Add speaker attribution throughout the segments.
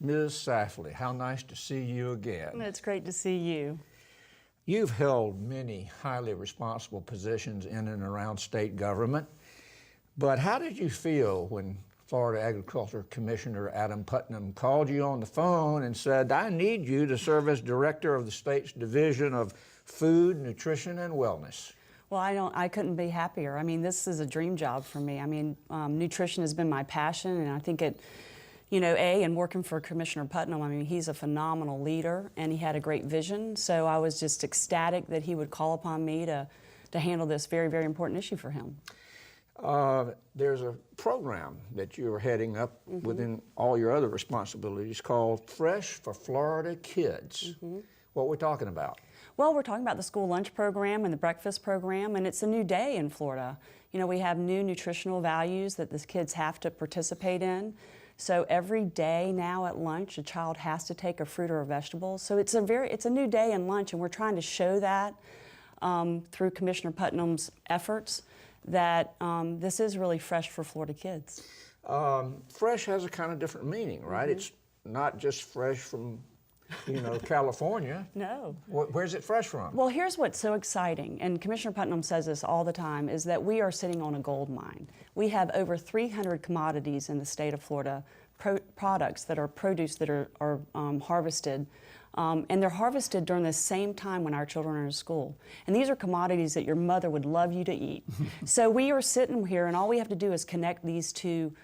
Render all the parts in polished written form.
Speaker 1: Ms. Safley, how nice to see you again.
Speaker 2: It's great to see you.
Speaker 1: You've held many highly responsible positions in and around state government, but how did you feel when Florida Agriculture Commissioner Adam Putnam called you on the phone and said, I need you to serve as director of the state's Division of Food, Nutrition, and Wellness?
Speaker 2: Well, I couldn't be happier. I mean, this is a dream job for me. I mean, nutrition has been my passion, and I think and working for Commissioner Putnam, I mean, he's a phenomenal leader, and he had a great vision. So I was just ecstatic that he would call upon me to handle this very, very important issue for him.
Speaker 1: There's a program that you're heading up within all your other responsibilities called Fresh for Florida Kids. What are we talking about?
Speaker 2: Well, we're talking about the school lunch program and the breakfast program, and it's a new day in Florida. You know, we have new nutritional values that the kids have to participate in. So every day now at lunch, a child has to take a fruit or a vegetable. So it's a new day in lunch, and we're trying to show that through Commissioner Putnam's efforts that this is really fresh for Florida kids.
Speaker 1: Fresh has a kind of different meaning, right? It's not just fresh from California.
Speaker 2: No.
Speaker 1: Where's it fresh from?
Speaker 2: Well, here's what's so exciting, and Commissioner Putnam says this all the time, is that we are sitting on a gold mine. We have over 300 commodities in the state of Florida, products that are produce that are harvested, and they're harvested during the same time when our children are in school. And these are commodities that your mother would love you to eat. So we are sitting here, and all we have to do is connect these two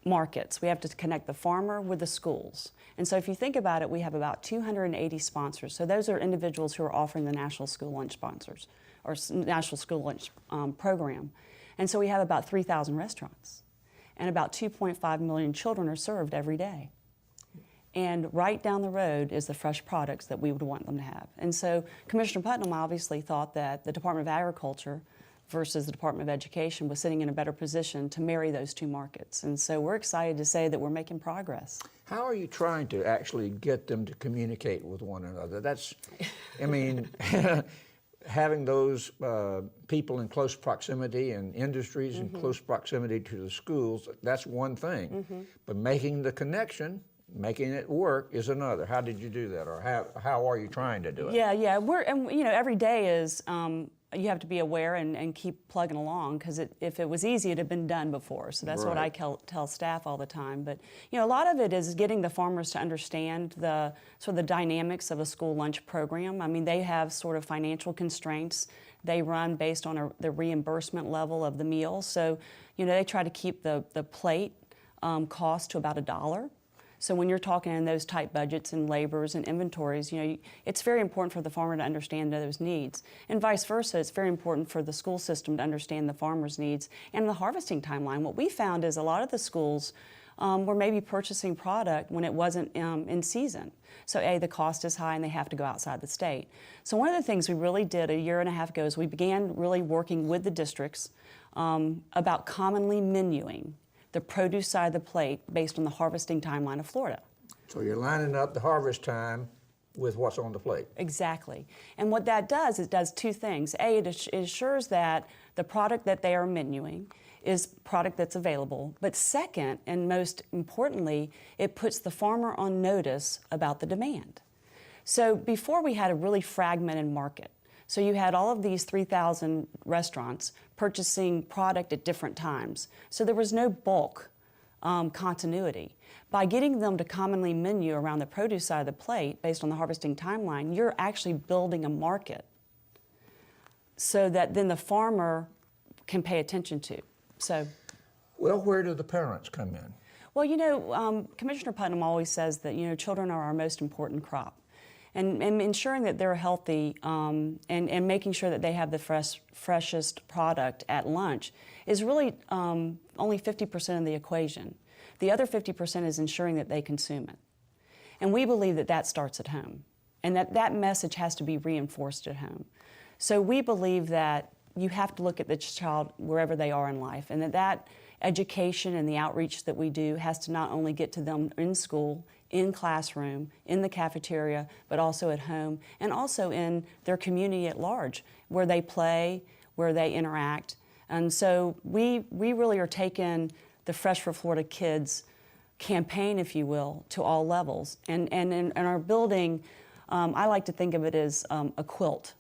Speaker 2: markets. We have to connect the farmer with the schools. And so if you think about it, we have about 280 sponsors. So those are individuals who are offering the National School Lunch sponsors, or National School Lunch program. And so we have about 3,000 restaurants. And about 2.5 million children are served every day. And right down the road is the fresh products that we would want them to have. And so Commissioner Putnam obviously thought that the Department of Agriculture versus the Department of Education was sitting in a better position to marry those two markets. And so we're excited to say that we're making progress.
Speaker 1: How are you trying to actually get them to communicate with one another? That's, I mean, having those people in close proximity and industries in close proximity to the schools, that's one thing. But making the connection, making it work is another. How did you do that, or how are you trying to do it?
Speaker 2: Yeah, every day is, you have to be aware and keep plugging along, because if it was easy, it had been done before. So that's what I tell staff all the time. But a lot of it is getting the farmers to understand the dynamics of a school lunch program. I mean, they have sort of financial constraints. They run based on the reimbursement level of the meal. So they try to keep the plate cost to about $1. So when you're talking in those tight budgets and labors and inventories, it's very important for the farmer to understand those needs. And vice versa, it's very important for the school system to understand the farmer's needs and the harvesting timeline. What we found is a lot of the schools were maybe purchasing product when it wasn't in season. So the cost is high and they have to go outside the state. So one of the things we really did a year and a half ago is we began really working with the districts about commonly menuing the produce side of the plate based on the harvesting timeline of Florida.
Speaker 1: So you're lining up the harvest time with what's on the plate.
Speaker 2: Exactly. And what that does, it does two things. It ensures that the product that they are menuing is product that's available. But second, and most importantly, it puts the farmer on notice about the demand. So before, we had a really fragmented market. So you had all of these 3,000 restaurants purchasing product at different times. So there was no bulk continuity. By getting them to commonly menu around the produce side of the plate based on the harvesting timeline, you're actually building a market so that then the farmer can pay attention to. So,
Speaker 1: well, where do the parents come in?
Speaker 2: Well, Commissioner Putnam always says that children are our most important crop. And ensuring that they're healthy and making sure that they have the freshest product at lunch is really only 50% of the equation. The other 50% is ensuring that they consume it. And we believe that that starts at home, and that message has to be reinforced at home. So we believe that you have to look at the child wherever they are in life, and that education and the outreach that we do has to not only get to them in school, in classroom, in the cafeteria, but also at home, and also in their community at large, where they play, where they interact. And so we really are taking the Fresh for Florida Kids campaign, if you will, to all levels. And in our building, I like to think of it as a quilt,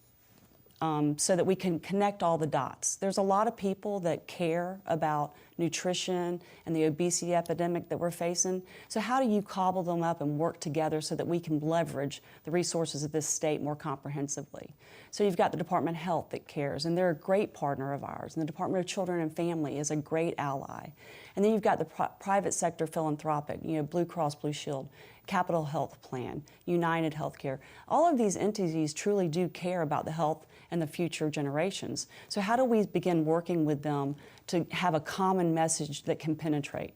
Speaker 2: so that we can connect all the dots. There's a lot of people that care about nutrition and the obesity epidemic that we're facing. So how do you cobble them up and work together so that we can leverage the resources of this state more comprehensively? So you've got the Department of Health that cares, and they're a great partner of ours. And the Department of Children and Family is a great ally. And then you've got the private sector philanthropic, Blue Cross Blue Shield, Capital Health Plan, United Healthcare. All of these entities truly do care about the health and the future generations. So how do we begin working with them to have a common message that can penetrate?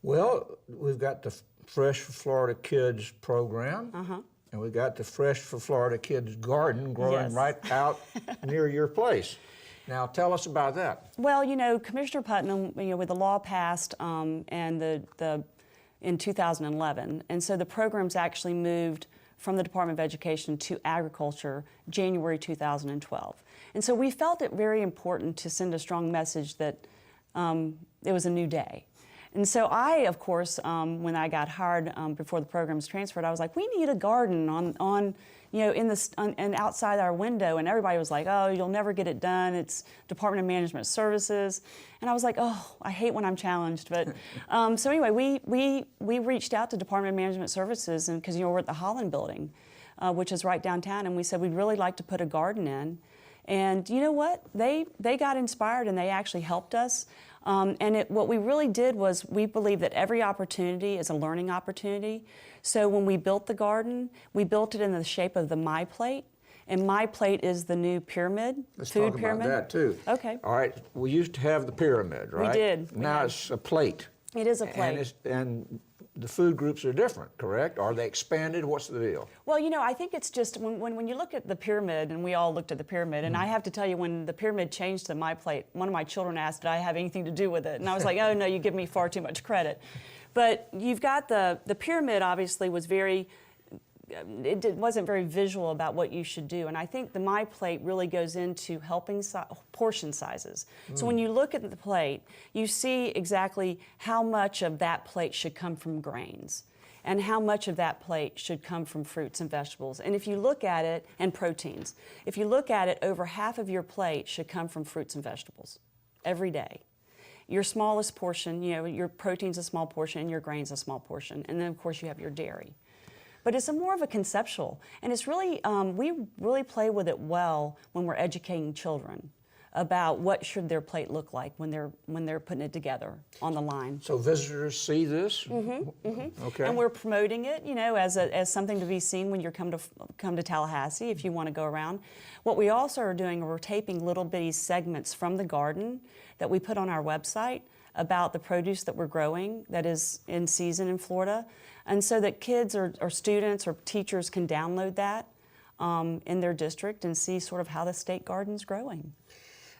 Speaker 1: Well, we've got the Fresh for Florida Kids program, and we've got the Fresh for Florida Kids garden growing right out near your place. Now, tell us about that.
Speaker 2: Well, Commissioner Putnam, with the law passed in 2011, and so the program's actually moved from the Department of Education to Agriculture January 2012. And so we felt it very important to send a strong message that it was a new day. And so I, of course, when I got hired before the program was transferred, I was like, we need a garden and outside our window. And everybody was like, oh, you'll never get it done. It's Department of Management Services. And I was like, oh, I hate when I'm challenged. But so anyway, we reached out to Department of Management Services, and because we're at the Holland Building, which is right downtown, and we said we'd really like to put a garden in. And you know what? They got inspired, and they actually helped us. What we really did was we believe that every opportunity is a learning opportunity. So when we built the garden, we built it in the shape of the My Plate. And My Plate is the new pyramid,
Speaker 1: Let's
Speaker 2: food
Speaker 1: talk
Speaker 2: pyramid.
Speaker 1: about that too.
Speaker 2: Okay.
Speaker 1: All right, we used to have the pyramid, right?
Speaker 2: We did.
Speaker 1: Now it's a plate.
Speaker 2: It is a plate.
Speaker 1: And the food groups are different, correct? Are they expanded? What's the deal?
Speaker 2: Well, I think it's just when you look at the pyramid, and we all looked at the pyramid, and I have to tell you, when the pyramid changed to My Plate, one of my children asked, did I have anything to do with it? And I was like, oh, no, you give me far too much credit. But you've got the pyramid obviously was wasn't very visual about what you should do. And I think the My Plate really goes into helping portion sizes. So when you look at the plate, you see exactly how much of that plate should come from grains and how much of that plate should come from fruits and vegetables. And if you look at it, and proteins, if you look at it, over half of your plate should come from fruits and vegetables every day. Your smallest portion, your protein's a small portion and your grain's a small portion. And then of course you have your dairy. But it's more of a conceptual, and it's really, we really play with it well when we're educating children about what should their plate look like when they're putting it together on the line.
Speaker 1: So visitors see this? Okay.
Speaker 2: And we're promoting it, as something to be seen when you come to Tallahassee if you want to go around. What we also are doing, we're taping little bitty segments from the garden that we put on our website about the produce that we're growing that is in season in Florida. And so that kids or students or teachers can download that in their district and see sort of how the state garden's growing.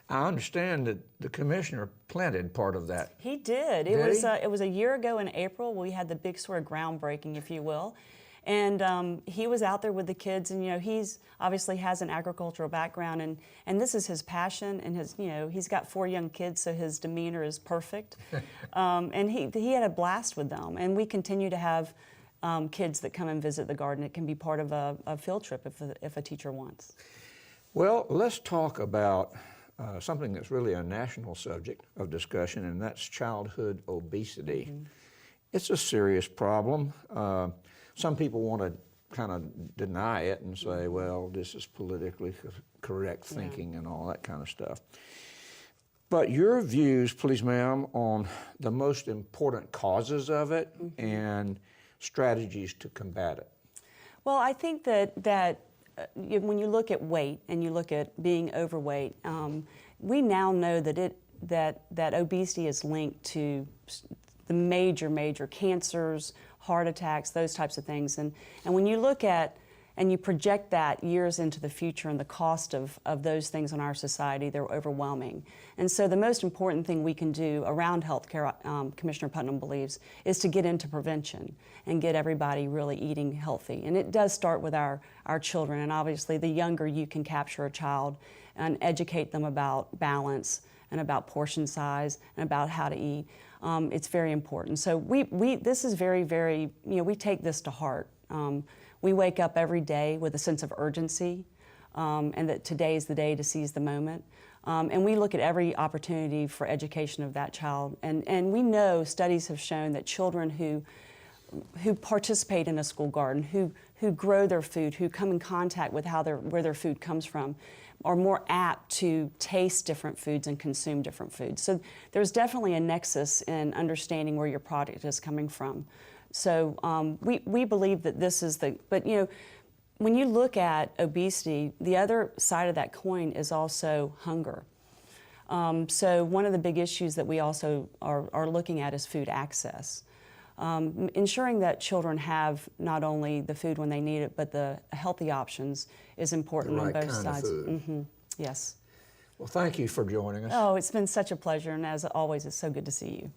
Speaker 1: I understand that the commissioner planted part of that.
Speaker 2: He did. It was a year ago in April. We had the big sort of groundbreaking, if you will. And he was out there with the kids, and he's obviously has an agricultural background, and this is his passion, and he's got 4 young kids, so his demeanor is perfect. And he had a blast with them, and we continue to have kids that come and visit the garden. It can be part of a field trip if a teacher wants.
Speaker 1: Well, let's talk about something that's really a national subject of discussion, and that's childhood obesity. It's a serious problem. Some people want to kind of deny it and say, well, this is politically correct thinking and all that kind of stuff. But your views, please, ma'am, on the most important causes of it and strategies to combat it.
Speaker 2: Well, I think that when you look at weight and you look at being overweight, we now know that obesity is linked to the major cancers, heart attacks, those types of things. And when you look at and you project that years into the future and the cost of those things in our society, they're overwhelming. And so the most important thing we can do around healthcare, Commissioner Putnam believes, is to get into prevention and get everybody really eating healthy. And it does start with our children. And obviously the younger you can capture a child and educate them about balance and about portion size and about how to eat, it's very important. So this is very, very, we take this to heart. We wake up every day with a sense of urgency, and that today is the day to seize the moment. And we look at every opportunity for education of that child. And we know studies have shown that children who participate in a school garden, who grow their food, who come in contact with where their food comes from, are more apt to taste different foods and consume different foods. So there's definitely a nexus in understanding where your product is coming from. So we believe that this is but when you look at obesity, the other side of that coin is also hunger. So one of the big issues that we also are looking at is food access. Ensuring that children have not only the food when they need it, but the healthy options is important on both sides. Yes.
Speaker 1: Well, thank you for joining us.
Speaker 2: Oh, it's been such a pleasure, and as always, it's so good to see you.